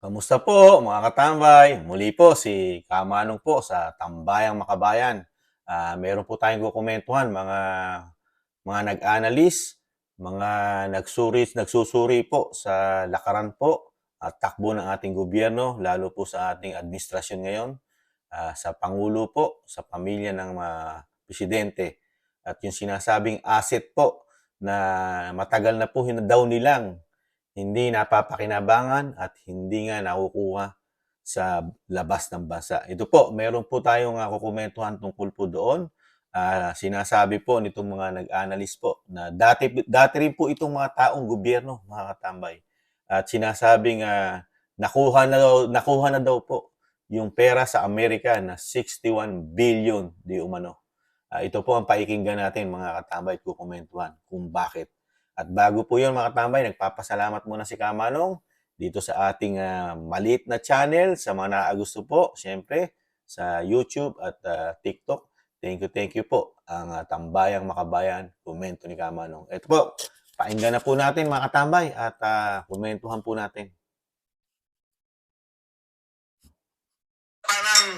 Kamusta po mga katambay? Muli po si Kamanong po sa Tambayang Makabayan. Meron po tayong kukumentuhan mga nag-analyst, mga nagsusuri po sa lakaran po at takbo ng ating gobyerno, lalo po sa ating administrasyon ngayon, sa Pangulo po, sa pamilya ng presidente. At yung sinasabing asset po na matagal na po daw nilang hindi napapakinabangan at hindi nga nakukuha sa labas ng bansa. Ito po, meron po tayong kukumentuhan tungkol po doon. Sinasabi po nitong mga nag-analyst po na dati rin po itong mga taong gobyerno, mga katambay. At sinasabing nakuha na daw po yung pera sa Amerika na 61 billion di umano. Ito po ang paikinggan natin mga katambay at kukumentuhan kung bakit. At bago po yun mga katambay, nagpapasalamat muna si Kamanong dito sa ating maliit na channel. Sa mga naagusto po, syempre, sa YouTube at TikTok. Thank you po. Ang Tambayang Makabayan, komento ni Kamanong. Ito po, painggan na po natin mga katambay at komentuhan po natin. Parang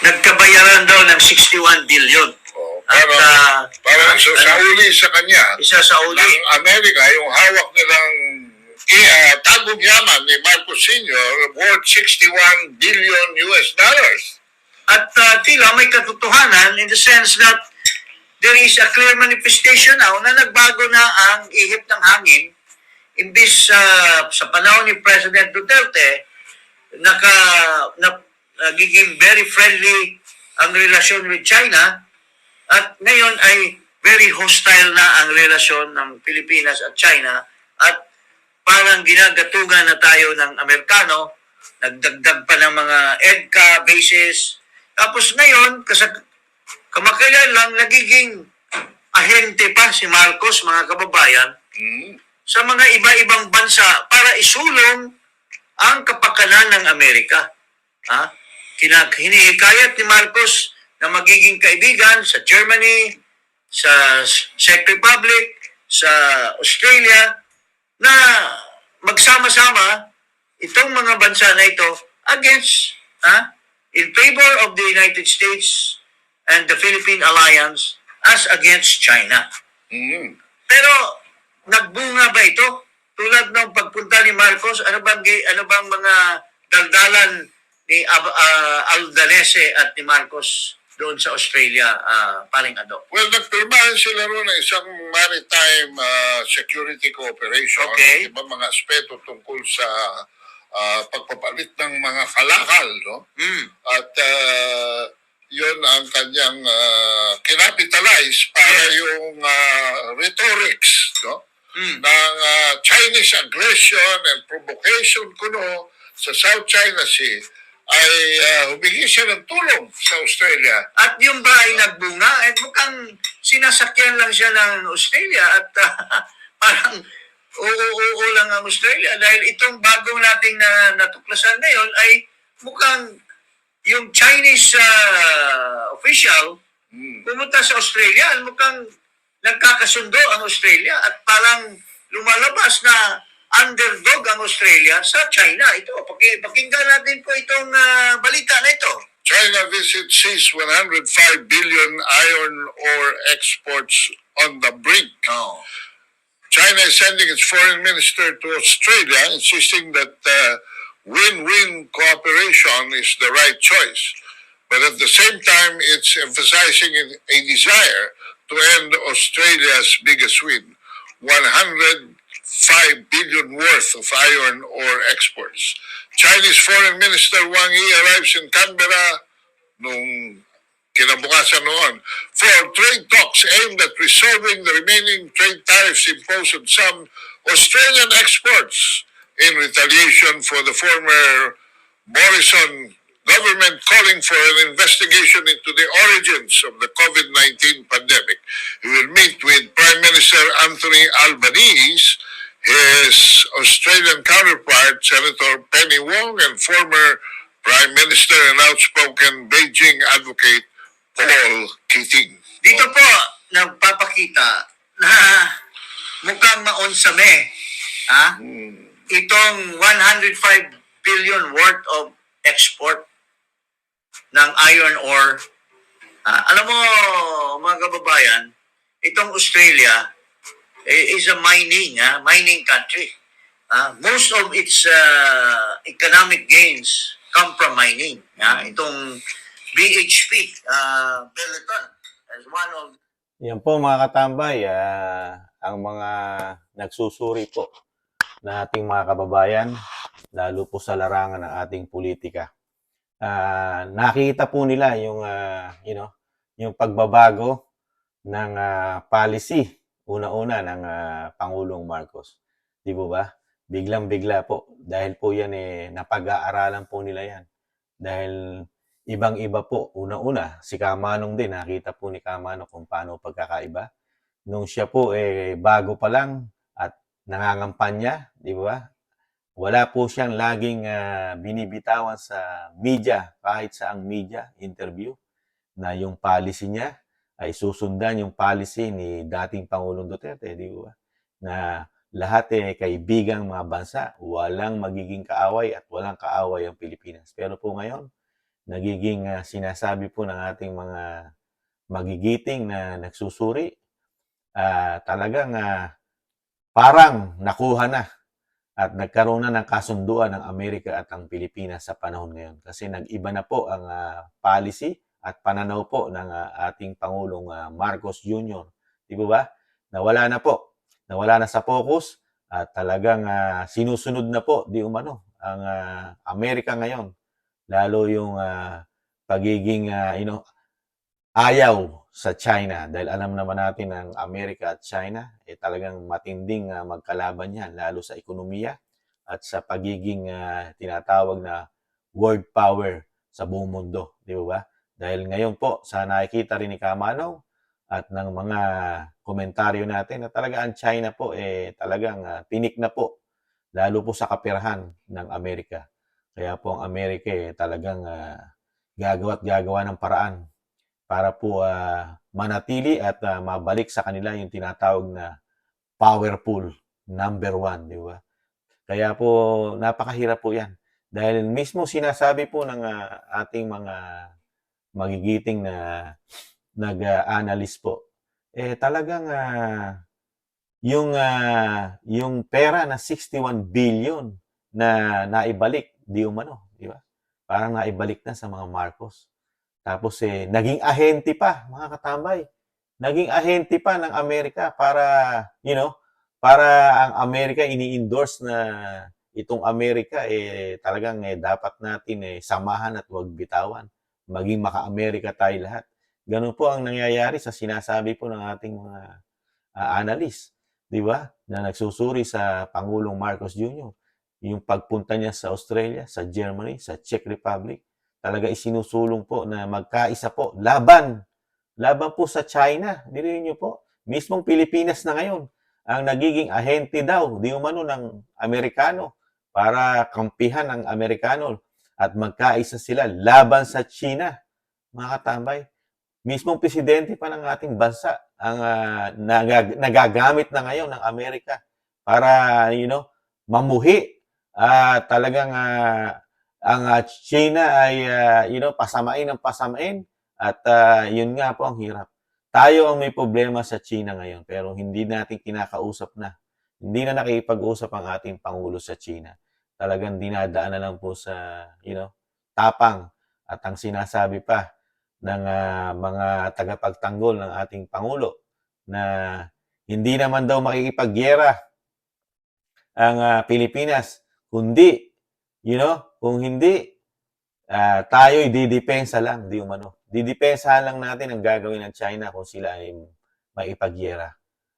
nagkabayaran daw ng 61 billion. Parang sa uli sa kanya, Isa sa uli. ng Amerika, yung hawak nilang tagong yaman ni Marcos Sr. worth 61 billion US dollars. At tila may katotohanan in the sense that there is a clear manifestation now na nagbago na ang ihip ng hangin. Imbis sa panahon ni President Duterte, nagiging very friendly ang relasyon with China at ngayon ay very hostile na ang relasyon ng Pilipinas at China at parang ginagatugan na tayo ng Amerikano, nagdagdag pa ng mga EDCA bases. Tapos ngayon, kamakailan lang, nagiging ahente pa si Marcos, mga kababayan, sa mga iba-ibang bansa para isulong ang kapakanan ng Amerika. Hinihikayat ni Marcos na magiging kaibigan sa Germany, sa Czech Republic, sa Australia, na magsama-sama itong mga bansa na ito against, in favor of the United States and the Philippine Alliance as against China. Pero nagbunga ba ito? Tulad ng pagpunta ni Marcos, ano bang mga daldalan ni Aldanese at ni Marcos doon sa Australia, paring Ado? Well, nagpirmahan sila ron ng isang maritime security cooperation. Okay. Iba mga aspeto tungkol sa pagpapalit ng mga kalakal, no? At yun ang kanyang kinapitalize para yung rhetorics, no? Ng Chinese aggression and provocation kuno sa South China Sea ay humingi siya ng tulong sa Australia. At yung ba ay nagbunga? At mukhang sinasakyan lang siya ng Australia at parang oo lang ang Australia dahil itong bagong nating natuklasan ngayon ay mukhang yung Chinese official pumunta sa Australia at mukhang nagkakasundo ang Australia at parang lumalabas na underdog ang Australia sa China. Ito, pakinggan natin po itong balita na ito. China visits sees 105 billion iron ore exports on the brink. China is sending its foreign minister to Australia, insisting that win-win cooperation is the right choice. But at the same time, it's emphasizing a desire to end Australia's biggest win, 105 billion worth of iron ore exports. Chinese Foreign Minister Wang Yi arrives in Canberra nung kinabukasan noon for trade talks aimed at resolving the remaining trade tariffs imposed on some Australian exports in retaliation for the former Morrison government calling for an investigation into the origins of the COVID-19 pandemic. He will meet with Prime Minister Anthony Albanese, his Australian counterpart, Senator Penny Wong, and former Prime Minister and outspoken Beijing advocate Paul Keating. Dito po, nagpapakita na mukhang maonsame itong 105 billion worth of export ng iron ore. Alam mo, mga kababayan, itong Australia is a mining country. Most of its economic gains come from mining. Itong BHP, Billiton, as one of... Yan po mga katambay, ang mga nagsusuri po na ating mga kababayan, lalo po sa larangan ng ating politika. Nakita po nila yung yung pagbabago ng policy una-una ng Pangulong Marcos. Di po ba? Biglang-bigla po dahil po yan napag-aaralan po nila yan. Dahil ibang-iba po una-una si Kamanong din, nakita po ni Kamanong kung paano pagkakaiba. Nung siya po bago pa lang at nangangampanya, di ba? Wala po siyang laging binibitawan sa media, kahit saang media interview, na yung policy niya ay susundan yung policy ni dating Pangulong Duterte, di ba? Na lahat kaibigang mga bansa, walang magiging kaaway at walang kaaway ang Pilipinas. Pero po ngayon, nagiging sinasabi po ng ating mga magigiting na nagsusuri, talagang parang nakuha na at nagkaroon na ng kasunduan ng Amerika at ang Pilipinas sa panahon ngayon. Kasi nag-iba na po ang policy at pananaw po ng ating Pangulong Marcos Jr. Di ba? Nawala na po. Nawala na sa focus at talagang sinusunod na po, di umano, ang Amerika ngayon. Lalo yung pagiging ayaw sa China. Dahil alam naman natin ang Amerika at China, talagang matinding magkalaban yan, lalo sa ekonomiya at sa pagiging tinatawag na world power sa buong mundo. Di ba? Dahil ngayon po, sa nakikita rin ni Kamanong at ng mga komentaryo natin na talaga ang China po talagang tinik na po, lalo po sa kapirahan ng Amerika. Kaya po ang Amerika talagang gagawa ng paraan para po manatili at mabalik sa kanila yung tinatawag na powerful number 1, di ba? Kaya po napakahirap po yan. Dahil mismo sinasabi po ng ating mga magigiting na nag-analyst po, talagang yung pera na 61 billion na naibalik, di umano, di ba? Parang naibalik na sa mga Marcos. Tapos naging ahente pa, mga katambay. Naging ahente pa ng Amerika para, para ang Amerika ini-endorse na itong Amerika talagang dapat natin samahan at huwag bitawan. Maging maka-Amerika tayo lahat. Ganun po ang nangyayari sa sinasabi po ng ating mga analyst, di ba? Na nagsusuri sa Pangulong Marcos Jr. Yung pagpunta niya sa Australia, sa Germany, sa Czech Republic, talaga isinusulong po na magkaisa po, laban po sa China. Dilihin niyo po, mismong Pilipinas na ngayon, ang nagiging ahente daw, di umano ng Amerikano, para kampihan ng Amerikano at magkaisa sila laban sa China. Mga katambay, mismong presidente pa ng ating bansa ang nagagamit na ngayon ng Amerika para, mamuhi. Talagang ang China ay, pasamain ng pasamain at yun nga po ang hirap. Tayo ang may problema sa China ngayon pero hindi natin kinakausap na. Hindi na nakikipag-usap ang ating Pangulo sa China. Talagang dinadaan na lang po sa, tapang at ang sinasabi pa ng mga tagapagtanggol ng ating Pangulo na hindi naman daw makikipagyera ang Pilipinas, kundi kung hindi, tayo'y didepensa lang, di umano. Didepensahan lang natin ang gagawin ng China kung sila ay maipagyera.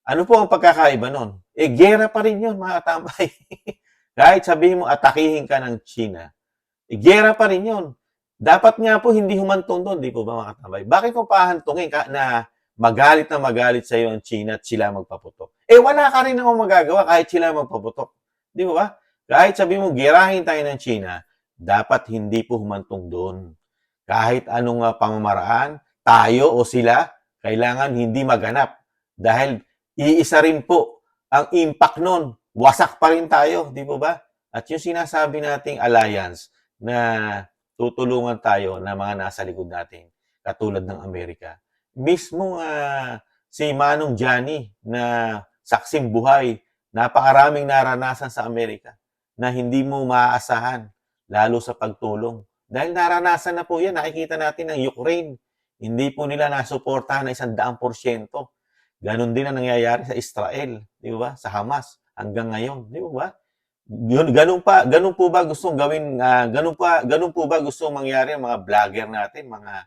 Ano po ang pagkakaiba nun? Gyera pa rin yun, mga tambay. Kahit sabihin mo, atakihin ka ng China, gyera pa rin yun. Dapat nga po hindi humantong doon, di po ba mga tambay? Bakit mo pahantungin ka na magalit sa iyo ang China at sila magpaputok? Wala ka rin namang magagawa kahit sila magpaputok. Di ba? Kahit sabi mo, girahin tayo ng China, dapat hindi po humantong doon. Kahit anong pamamaraan, tayo o sila, kailangan hindi maganap. Dahil iisa rin po ang impact nun. Wasak pa rin tayo, di po ba? At yung sinasabi nating alliance na tutulungan tayo na mga nasa likod natin, katulad ng Amerika. Mismong si Manong Johnny na saksing buhay, napakaraming naranasan sa Amerika na hindi mo maaasahan, lalo sa pagtulong. Dahil naranasan na po yan, nakikita natin ng Ukraine. Hindi po nila nasuportahan na 100%. Ganon din ang nangyayari sa Israel, di ba? Sa Hamas hanggang ngayon, di ba? Ganun po ba gustong gawin, ganun po ba gustong mangyari ang mga vlogger natin, mga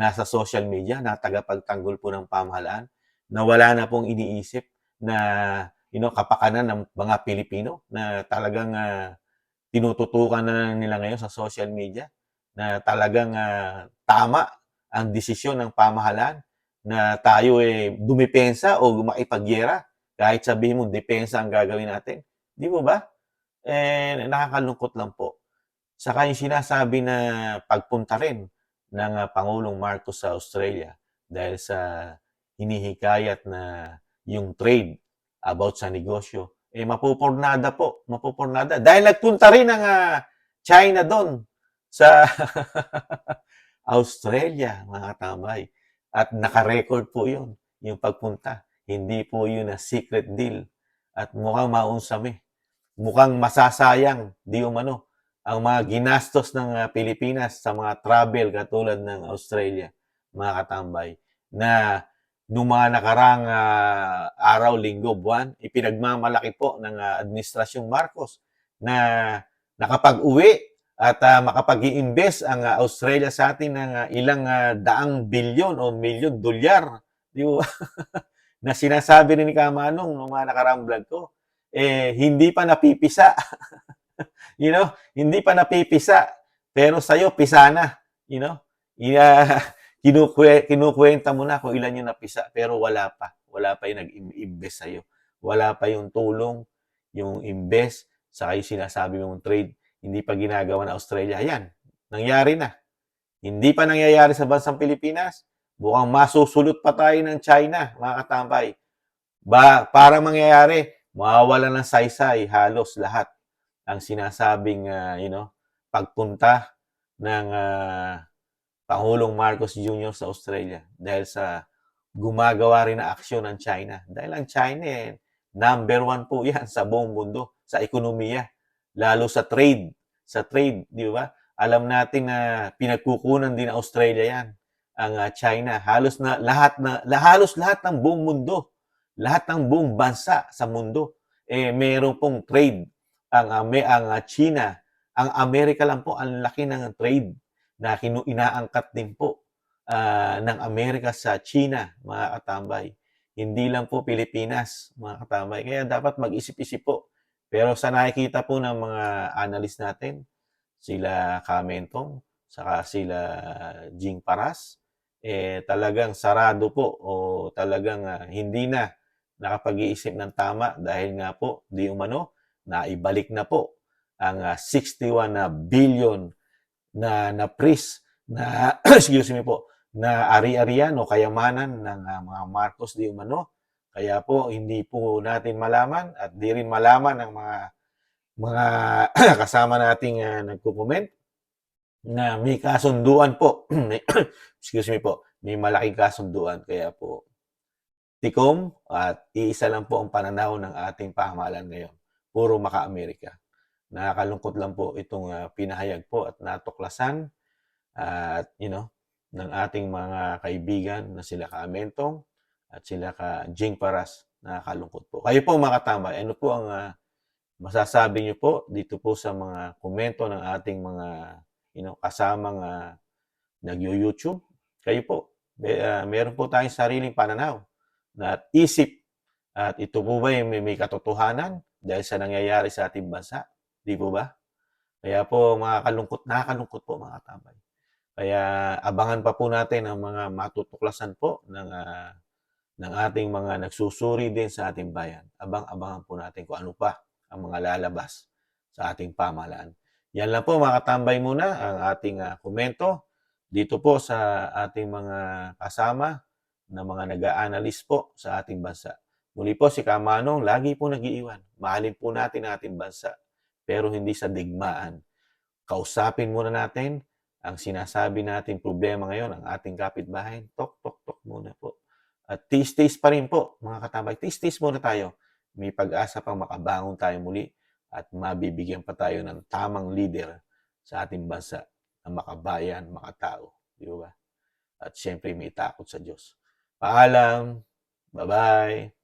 nasa social media na tagapagtanggol po ng pamahalaan, na wala na pong iniisip na kapakanan ng mga Pilipino na talagang tinututukan na nila ngayon sa social media na talagang tama ang desisyon ng pamahalaan na tayo dumipensa o makipagyera kahit sabihin mo depensa ang gagawin natin. Di mo ba? Nakakalungkot lang po. Saka yung sinasabi na pagpunta rin ng Pangulong Marcos sa Australia dahil sa hinihikayat na yung trade about sa negosyo, mapupurnada po. Mapupurnada. Dahil nagpunta rin ng China doon sa Australia, mga tambay. At naka-record po yun, yung pagpunta. Hindi po yun na secret deal. At mukhang maunsami. Mukhang masasayang, di umano, ang mga ginastos ng Pilipinas sa mga travel katulad ng Australia, mga katambay, na nung mga nakarang araw, linggo, buwan, ipinagmamalaki po ng Administrasyong Marcos na nakapag-uwi at makapag-i-invest ang Australia sa atin ng ilang daang bilyon o milyon dolyar, di ba? Na sinasabi rin ni Kamanong nung mga nakarang vlog ko, hindi pa napipisa. Hindi pa napipisa. Pero sa'yo, pisa na. Kinukwenta mo na kung ilan yung napisa, pero wala pa. Wala pa yung nag-invest sa'yo. Wala pa yung tulong, yung invest, saka yung sinasabi mong trade, hindi pa ginagawa ng Australia. Yan, nangyari na. Hindi pa nangyayari sa bansang Pilipinas. Mukhang masusulot pa tayo ng China, mga katambay. Para mangyayari, mawawala ng saysay halos lahat ang sinasabing pagpunta ng Pangulong Marcos Jr. sa Australia dahil sa gumagawa rin na aksyon ng China. Dahil ang China number 1 po yan sa buong mundo, sa ekonomiya, lalo sa trade. Sa trade, di ba? Alam natin na pinagkukunan din ng Australia yan, ang China. Halos lahat ng buong mundo, lahat ng buong bansa sa mundo, meron pong trade. Ang China, ang Amerika lang po, ang laki ng trade na inaangkat din po ng Amerika sa China, mga katambay. Hindi lang po Pilipinas, mga katambay. Kaya dapat mag-isip-isip po. Pero sa nakikita po ng mga analyst natin, sila Kamentong, saka sila Jing Paras, talagang sarado po o talagang hindi na nakapag-iisip ng tama dahil nga po, di umano, naibalik na po ang 61 billion na pris na excuse me po, na ari-arian o kayamanan ng mga Marcos di umano. Kaya po hindi po natin malaman at di rin malaman ng mga kasama nating nagko-comment na may kasunduan po. Excuse me po, may malaking kasunduan. Kaya po tikom at iisa lang po ang pananaw ng ating pamahalaan ngayon. Puro maka-Amerika. Nakakalungkot lang po itong pinahayag po at natuklasan at ng ating mga kaibigan na sila Kamentong at sila Jing Paras. Nakakalungkot po. Kayo po mga katambay, ano po ang masasabi niyo po dito po sa mga komento ng ating mga kasamang nag-YouTube? Kayo po, meron po tayong sariling pananaw na isip at ito po ba may katotohanan dahil sa nangyayari sa ating bansa? Di po ba? Kaya po nakakalungkot po mga katambay. Kaya abangan pa po natin ang mga matutuklasan po ng ating mga nagsusuri din sa ating bayan. Abangan po natin kung ano pa ang mga lalabas sa ating pamahalaan. Yan lang po mga katambay muna ang ating komento dito po sa ating mga kasama na mga nag-a-analyst po sa ating bansa. Muli po si Kamanong, lagi po nag-iiwan. Mahalin po natin ang ating bansa. pero hindi sa digmaan. Kausapin muna natin ang sinasabi nating problema ngayon, ang ating kapitbahay. Tok muna po. At tiis-tiis pa rin po, mga katambay. Tiis-tiis muna tayo. May pag-asa pang makabangon tayo muli at mabibigyan pa tayo ng tamang leader sa ating bansa na makabayan, makatao. Di ba? At syempre may takot sa Diyos. Paalam. Bye-bye.